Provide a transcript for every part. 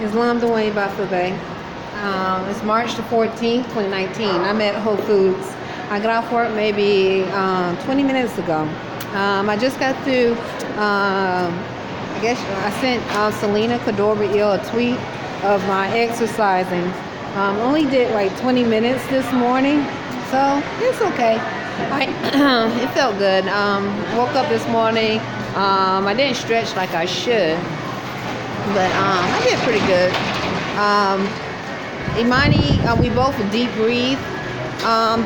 Islam Dwayne Bafube. It's March the 14th, 2019. I'm at Whole Foods. I got off work maybe 20 minutes ago. I just got through, I guess I sent Selena Cadorba a tweet of my exercising. Only did like 20 minutes this morning, so it's okay. It felt good. Woke up this morning. I didn't stretch like I should, but I did pretty good. Imani, we both deep breathed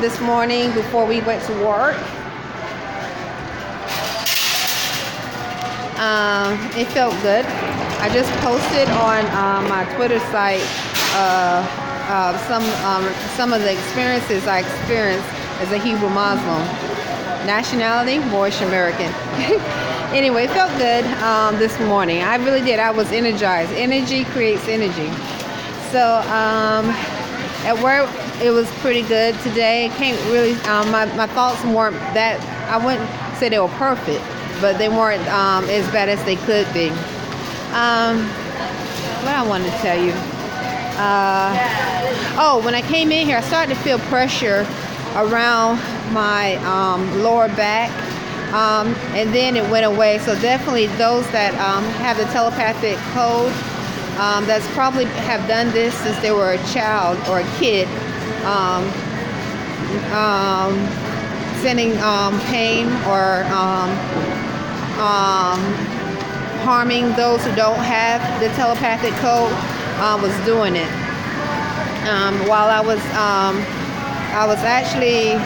this morning before we went to work. It felt good. I just posted on my Twitter site some of the experiences I experienced as a Hebrew Muslim. Nationality, Moorish American. Anyway, it felt good this morning. I really did. I was energized. Energy creates energy. So at work, it was pretty good today. I can't really, my thoughts weren't that, I wouldn't say they were perfect, but they weren't as bad as they could be. What I wanted to tell you. When I came in here, I started to feel pressure around my lower back, and then it went away. So definitely those that have the telepathic code, that's probably have done this since they were a child or a kid, sending pain or harming those who don't have the telepathic code, was doing it. While I was actually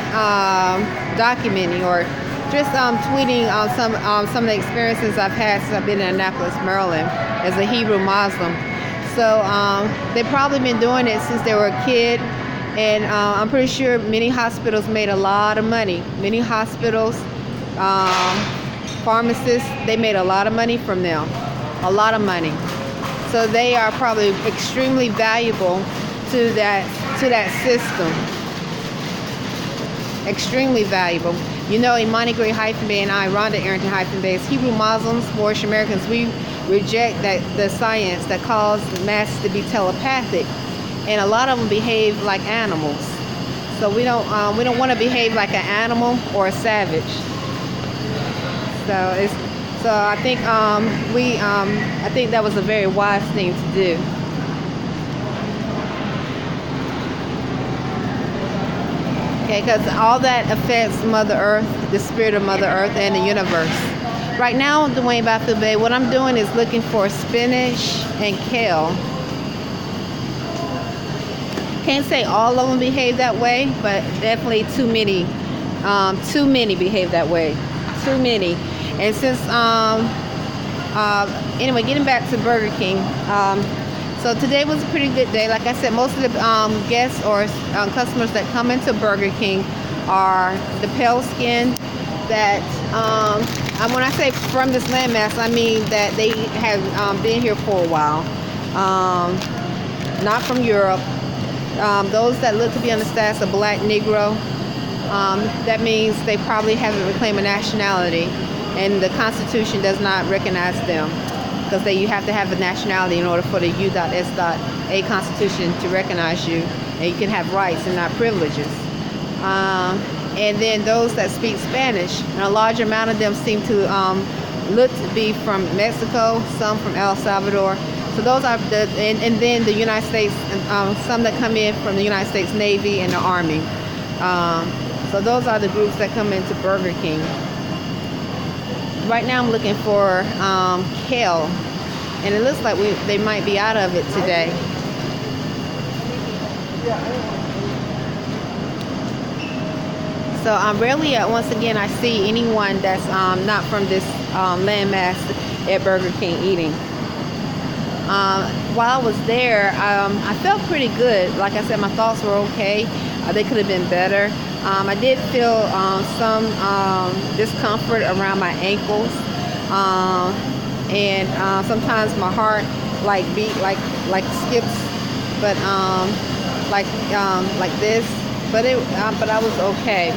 documenting or just tweeting some of the experiences I've had since I've been in Annapolis, Maryland, as a Hebrew Muslim. So they've probably been doing it since they were a kid, and I'm pretty sure many hospitals made a lot of money. Many hospitals, pharmacists, they made a lot of money from them, a lot of money. So they are probably extremely valuable to that system. Extremely valuable. You know, Imani Gray-Bey and I, Rhonda Arrington-Bey, as Hebrew Muslims, Moorish Americans, we reject the science that caused the masses to be telepathic, and a lot of them behave like animals. So we don't want to behave like an animal or a savage. So I think I think that was a very wise thing to do. Okay, because all that affects Mother Earth, the spirit of Mother Earth, and the universe. Right now, Dwayne Bafube, what I'm doing is looking for spinach and kale. Can't say all of them behave that way, but definitely too many behave that way. Too many. And since anyway, getting back to Burger King. So today was a pretty good day. Like I said, most of the guests or customers that come into Burger King are the pale skin that, when I say from this landmass, I mean that they have been here for a while. Not from Europe. Those that look to be on the status of black Negro, that means they probably haven't reclaimed a nationality, and the Constitution does not recognize them, because you have to have a nationality in order for the U.S.A. Constitution to recognize you, and you can have rights and not privileges. And then those that speak Spanish, and a large amount of them seem to look to be from Mexico, some from El Salvador. So those are and then the United States, some that come in from the United States Navy and the Army. So those are the groups that come into Burger King. Right now I'm looking for kale, and it looks like they might be out of it today. So rarely, once again, I see anyone that's not from this landmass at Burger King eating. While I was there, I felt pretty good. Like I said, my thoughts were okay. They could have been better. I did feel some discomfort around my ankles, and sometimes my heart beat like skips, but like this. But I was okay.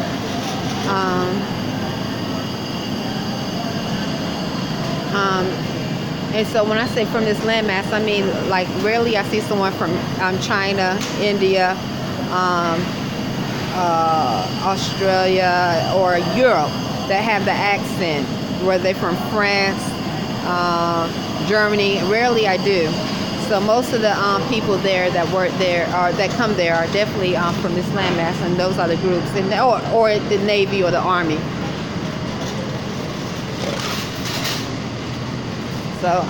And so when I say from this landmass, I mean like rarely I see someone from China, India, Australia, or Europe that have the accent, where they're from France, Germany. Rarely I do. So most of the people there that work there or that come there are definitely from this landmass, and those are the groups, and or the Navy or the Army. So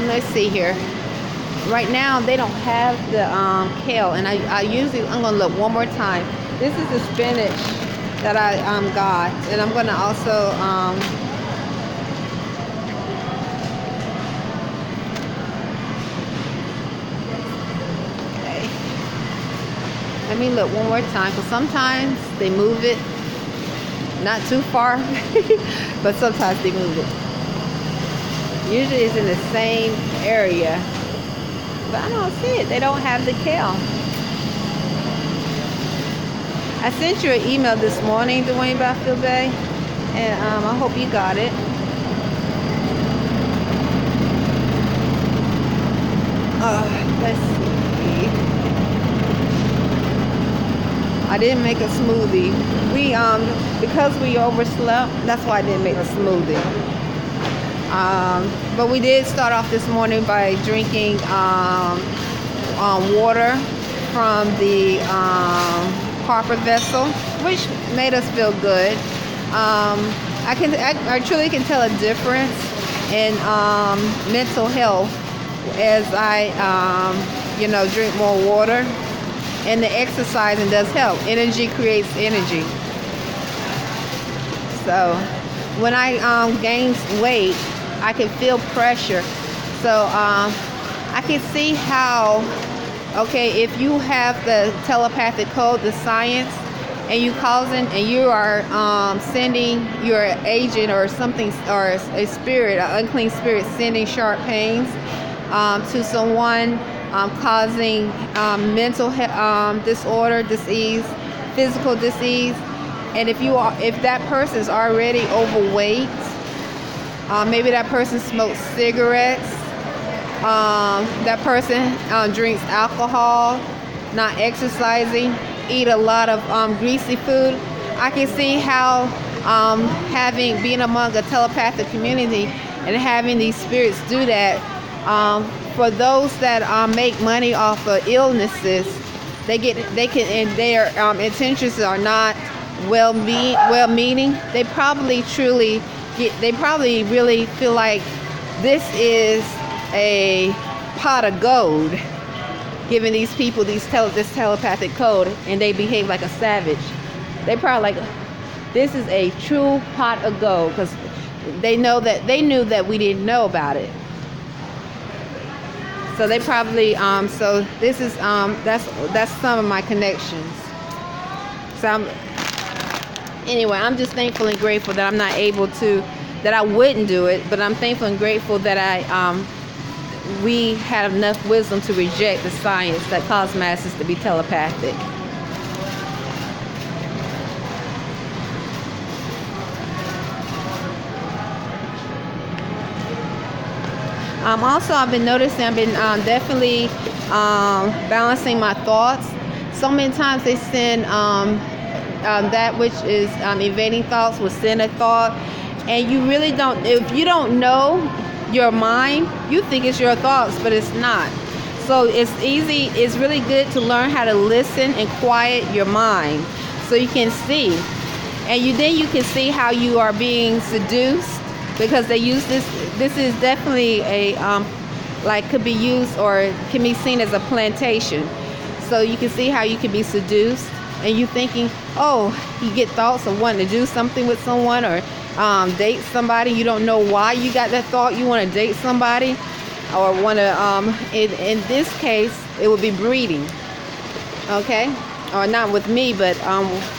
let's see here. Right now they don't have the kale, and I'm gonna look one more time. This is the spinach that I got, and I'm gonna also okay. Let me look one more time, because sometimes they move it not too far, but sometimes they move it. Usually it's in the same area, but I don't see it. They don't have the kale. I sent you an email this morning, Dwayne Arrington-Bey, and I hope you got it. Let's see. I didn't make a smoothie. Because we overslept, that's why I didn't make a smoothie. But we did start off this morning by drinking water from the copper vessel, which made us feel good. I truly can tell a difference in mental health as I drink more water, and the exercising does help. Energy creates energy. So when I gain weight, I can feel pressure. So I can see how, okay, if you have the telepathic code, the science, and you are sending your agent or something, or a spirit, an unclean spirit, sending sharp pains to someone, causing mental disorder, disease, physical disease. And if that person's already overweight, maybe that person smokes cigarettes, that person drinks alcohol, not exercising, eat a lot of greasy food, I can see how being among a telepathic community and having these spirits do that. For those that make money off of illnesses, and their intentions are not well-meaning. They probably really feel like this is a pot of gold, giving these people this telepathic code, and they behave like a savage. They probably like, this is a true pot of gold, because they knew that we didn't know about it. So they probably so this is that's some of my connections. So anyway, I'm just thankful and grateful that I'm not able to, that I wouldn't do it, but I'm thankful and grateful that we had enough wisdom to reject the science that caused masses to be telepathic. Also, I've been noticing, I've been definitely balancing my thoughts. So many times they send that which is evading thoughts will send a thought, and you really don't, if you don't know your mind, you think it's your thoughts, but it's not. So it's really good to learn how to listen and quiet your mind, so you can see, and then you can see how you are being seduced, because they use this is definitely a could be used or can be seen as a plantation. So you can see how you can be seduced, and you thinking, oh, you get thoughts of wanting to do something with someone, or date somebody. You don't know why you got that thought. You want to date somebody, or want to in this case it would be breeding, okay, or not with me, but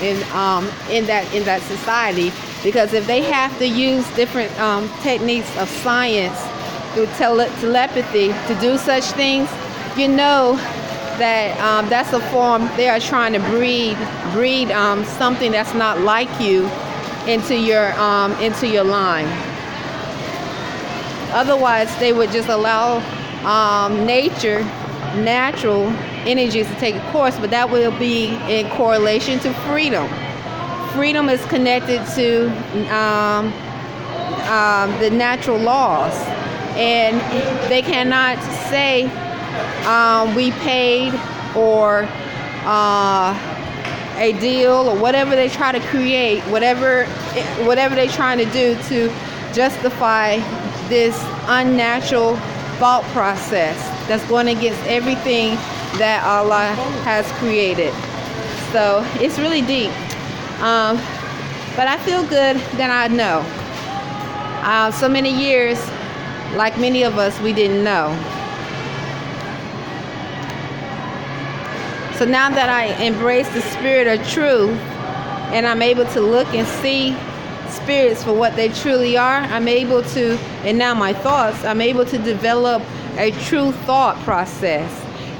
in that society, because if they have to use different techniques of science through telepathy to do such things, you know that that's a form they are trying to breed something that's not like you, into your line. Otherwise, they would just allow natural energies to take a course, but that will be in correlation to freedom. Freedom is connected to the natural laws, and they cannot say we paid or a deal or whatever they try to create, whatever they're trying to do to justify this unnatural thought process that's going against everything that Allah has created. So it's really deep. But I feel good that I know. So many years, like many of us, we didn't know. So now that I embrace the spirit of truth, and I'm able to look and see spirits for what they truly are, I'm able to, and now my thoughts, I'm able to develop a true thought process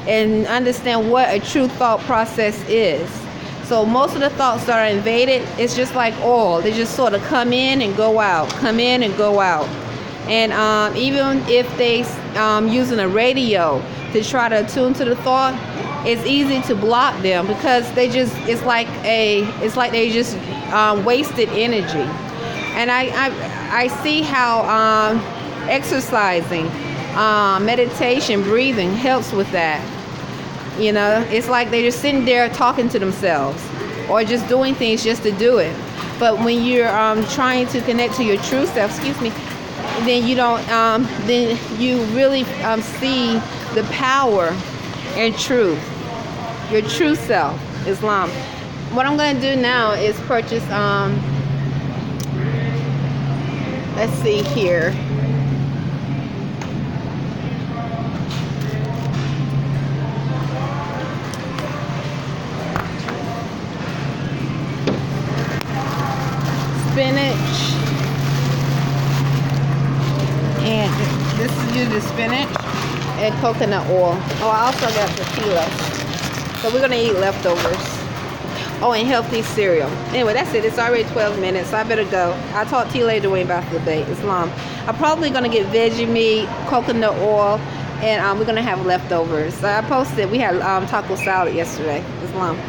and understand what a true thought process is. So most of the thoughts that are invaded, it's just like oil. They just sort of come in and go out, come in and go out. And even if they using a radio to try to attune to the thought, it's easy to block them because it's like they just wasted energy. And I see how exercising, meditation, breathing helps with that. You know, it's like they're just sitting there talking to themselves or just doing things just to do it. But when you're trying to connect to your true self, then you don't. Then you really see the power and truth, your true self, Islam. What I'm going to do now is purchase. Let's see here. Spinach, and this is usually spinach and coconut oil. Oh, I also got tortillas, so we're gonna eat leftovers. Oh, and healthy cereal. Anyway, that's it. It's already 12 minutes, so I better go. I'll talk to you later when about the debate. Islam. I'm probably gonna get veggie meat, coconut oil, and we're gonna have leftovers. So I posted. We had taco salad yesterday. Islam.